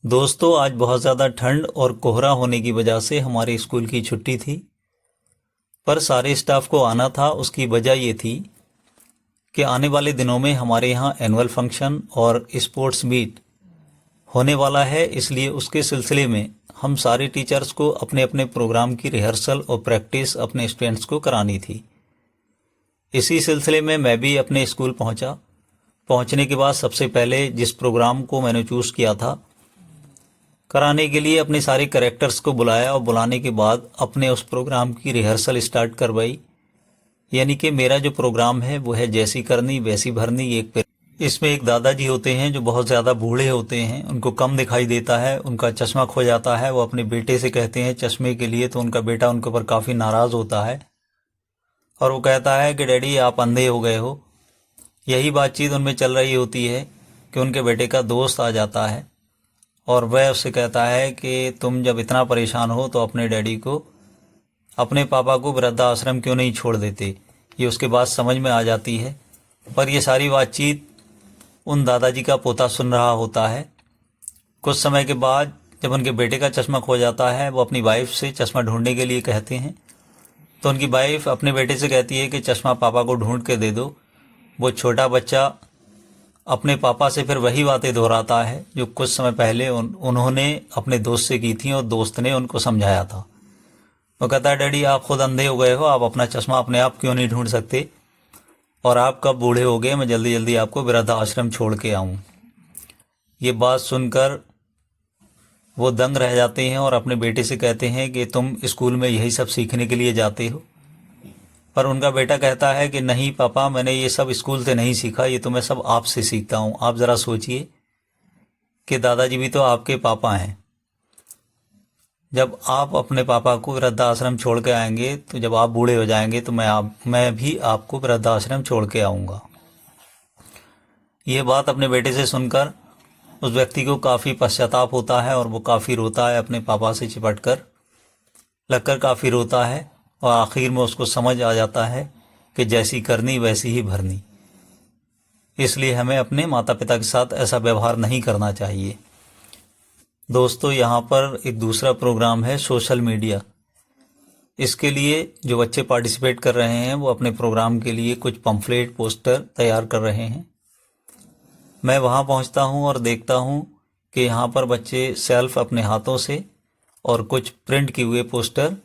दोस्तों, आज बहुत ज़्यादा ठंड और कोहरा होने की वजह से हमारे स्कूल की छुट्टी थी। पर सारे स्टाफ को आना था। उसकी वजह ये थी कि आने वाले दिनों में हमारे यहाँ एनुअल फंक्शन और स्पोर्ट्स मीट होने वाला है। इसलिए उसके सिलसिले में हम सारे टीचर्स को अपने अपने प्रोग्राम की रिहर्सल और प्रैक्टिस अपने स्टूडेंट्स को करानी थी। इसी सिलसिले में मैं भी अपने स्कूल पहुँचा। पहुँचने के बाद सबसे पहले जिस प्रोग्राम को मैंने चूज़ किया था कराने के लिए अपने सारे कैरेक्टर्स को बुलाया और बुलाने के बाद अपने उस प्रोग्राम की रिहर्सल स्टार्ट करवाई। यानी कि मेरा जो प्रोग्राम है वो है जैसी करनी वैसी भरनी। इसमें एक दादाजी होते हैं जो बहुत ज़्यादा बूढ़े होते हैं, उनको कम दिखाई देता है, उनका चश्मा खो जाता है। वो अपने बेटे से कहते हैं चश्मे के लिए, तो उनका बेटा उनके ऊपर काफ़ी नाराज़ होता है और वो कहता है कि डैडी आप अंधे हो गए हो। यही बातचीत उनमें चल रही होती है कि उनके बेटे का दोस्त आ जाता है और वह उससे कहता है कि तुम जब इतना परेशान हो तो अपने डैडी को, अपने पापा को वृद्धाश्रम क्यों नहीं छोड़ देते। ये उसके बात समझ में आ जाती है। पर ये सारी बातचीत उन दादाजी का पोता सुन रहा होता है। कुछ समय के बाद जब उनके बेटे का चश्मा खो जाता है, वो अपनी वाइफ से चश्मा ढूंढने के लिए कहते हैं। तो उनकी वाइफ अपने बेटे से कहती है कि चश्मा पापा को ढूंढ के दे दो। वो छोटा बच्चा अपने पापा से फिर वही बातें दोहराता है जो कुछ समय पहले उन्होंने अपने दोस्त से की थी और दोस्त ने उनको समझाया था। वो कहता है डैडी आप खुद अंधे हो गए हो, आप अपना चश्मा अपने आप क्यों नहीं ढूंढ सकते, और आप कब बूढ़े हो गए, मैं जल्दी जल्दी आपको वृद्धाश्रम छोड़ के आऊँ। ये बात सुनकर वो दंग रह जाते हैं और अपने बेटे से कहते हैं कि तुम स्कूल में यही सब सीखने के लिए जाते हो। पर उनका बेटा कहता है कि नहीं पापा, मैंने ये सब स्कूल से नहीं सीखा, ये तो मैं सब आपसे सीखता हूँ। आप ज़रा सोचिए कि दादाजी भी तो आपके पापा हैं। जब आप अपने पापा को वृद्धाश्रम छोड़ के आएंगे, तो जब आप बूढ़े हो जाएंगे तो मैं भी आपको वृद्धाश्रम छोड़ के आऊँगा। ये बात अपने बेटे से सुनकर उस व्यक्ति को काफ़ी पश्चाताप होता है और वो काफ़ी रोता है, अपने पापा से चिपट कर लगकर काफ़ी रोता है। और आखिर में उसको समझ आ जाता है कि जैसी करनी वैसी ही भरनी। इसलिए हमें अपने माता पिता के साथ ऐसा व्यवहार नहीं करना चाहिए। दोस्तों, यहाँ पर एक दूसरा प्रोग्राम है सोशल मीडिया। इसके लिए जो बच्चे पार्टिसिपेट कर रहे हैं वो अपने प्रोग्राम के लिए कुछ पम्फलेट पोस्टर तैयार कर रहे हैं। मैं वहाँ पहुँचता हूँ और देखता हूँ कि यहाँ पर बच्चे सेल्फ अपने हाथों से और कुछ प्रिंट किए हुए पोस्टर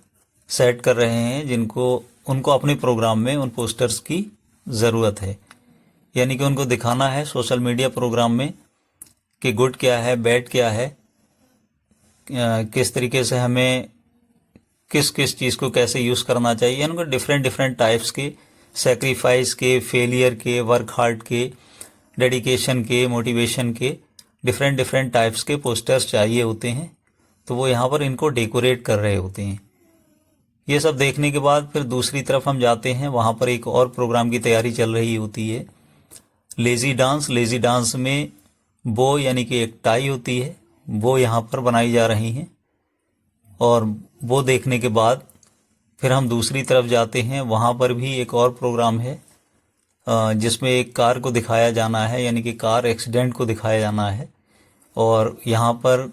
सेट कर रहे हैं, जिनको उनको अपने प्रोग्राम में उन पोस्टर्स की ज़रूरत है। यानी कि उनको दिखाना है सोशल मीडिया प्रोग्राम में कि गुड क्या है, बैड क्या है, किस तरीके से हमें किस किस चीज़ को कैसे यूज़ करना चाहिए। उनको डिफरेंट डिफरेंट टाइप्स के, सेक्रीफाइस के, फेलियर के, वर्क हार्ड के, डेडिकेशन के, मोटिवेशन के, डिफरेंट डिफरेंट टाइप्स के पोस्टर्स चाहिए होते हैं। तो वो यहाँ पर इनको डेकोरेट कर रहे होते हैं। ये सब देखने के बाद फिर दूसरी तरफ हम जाते हैं। वहाँ पर एक और प्रोग्राम की तैयारी चल रही होती है, लेज़ी डांस। लेज़ी डांस में बो यानी कि एक टाई होती है, वो यहाँ पर बनाई जा रही हैं। और वो देखने के बाद फिर हम दूसरी तरफ जाते हैं। वहाँ पर भी एक और प्रोग्राम है जिसमें एक कार को दिखाया जाना है, यानी कि कार एक्सीडेंट को दिखाया जाना है। और यहाँ पर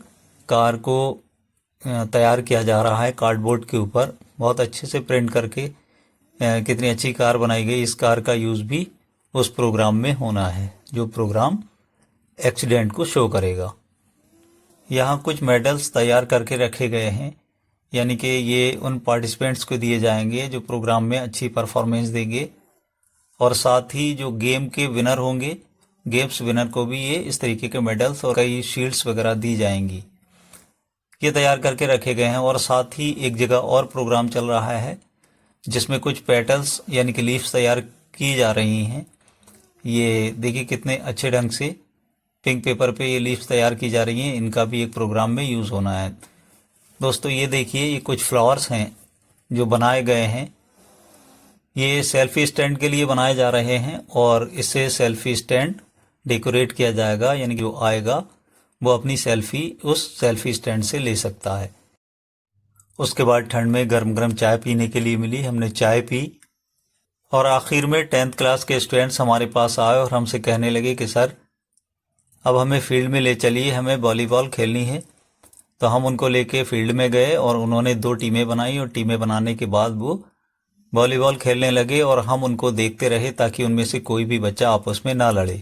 कार को तैयार किया जा रहा है कार्डबोर्ड के ऊपर, बहुत अच्छे से प्रिंट करके। कितनी अच्छी कार बनाई गई। इस कार का यूज़ भी उस प्रोग्राम में होना है जो प्रोग्राम एक्सीडेंट को शो करेगा। यहाँ कुछ मेडल्स तैयार करके रखे गए हैं, यानी कि ये उन पार्टिसिपेंट्स को दिए जाएंगे जो प्रोग्राम में अच्छी परफॉर्मेंस देंगे। और साथ ही जो गेम के विनर होंगे, गेम्स विनर को भी ये इस तरीके के मेडल्स और कई शील्ड्स वगैरह दी जाएंगी। ये तैयार करके रखे गए हैं। और साथ ही एक जगह और प्रोग्राम चल रहा है जिसमें कुछ पेटल्स यानी कि लीव्स तैयार की जा रही हैं। ये देखिए कितने अच्छे ढंग से पिंक पेपर पे ये लीव्स तैयार की जा रही हैं। इनका भी एक प्रोग्राम में यूज़ होना है। दोस्तों, ये देखिए, ये कुछ फ्लावर्स हैं जो बनाए गए हैं। ये सेल्फी स्टैंड के लिए बनाए जा रहे हैं और इससे सेल्फी स्टैंड डेकोरेट किया जाएगा, यानी कि जो आएगा वो अपनी सेल्फी उस सेल्फी स्टैंड से ले सकता है। उसके बाद ठंड में गर्म गर्म चाय पीने के लिए मिली। हमने चाय पी और आखिर में 10th क्लास के स्टूडेंट्स हमारे पास आए और हमसे कहने लगे कि सर, अब हमें फील्ड में ले चलिए, हमें वॉलीबॉल खेलनी है। तो हम उनको लेके फील्ड में गए और उन्होंने 2 टीमें बनाई और टीमें बनाने के बाद वो वॉलीबॉल खेलने लगे और हम उनको देखते रहे ताकि उनमें से कोई भी बच्चा आपस में ना लड़े।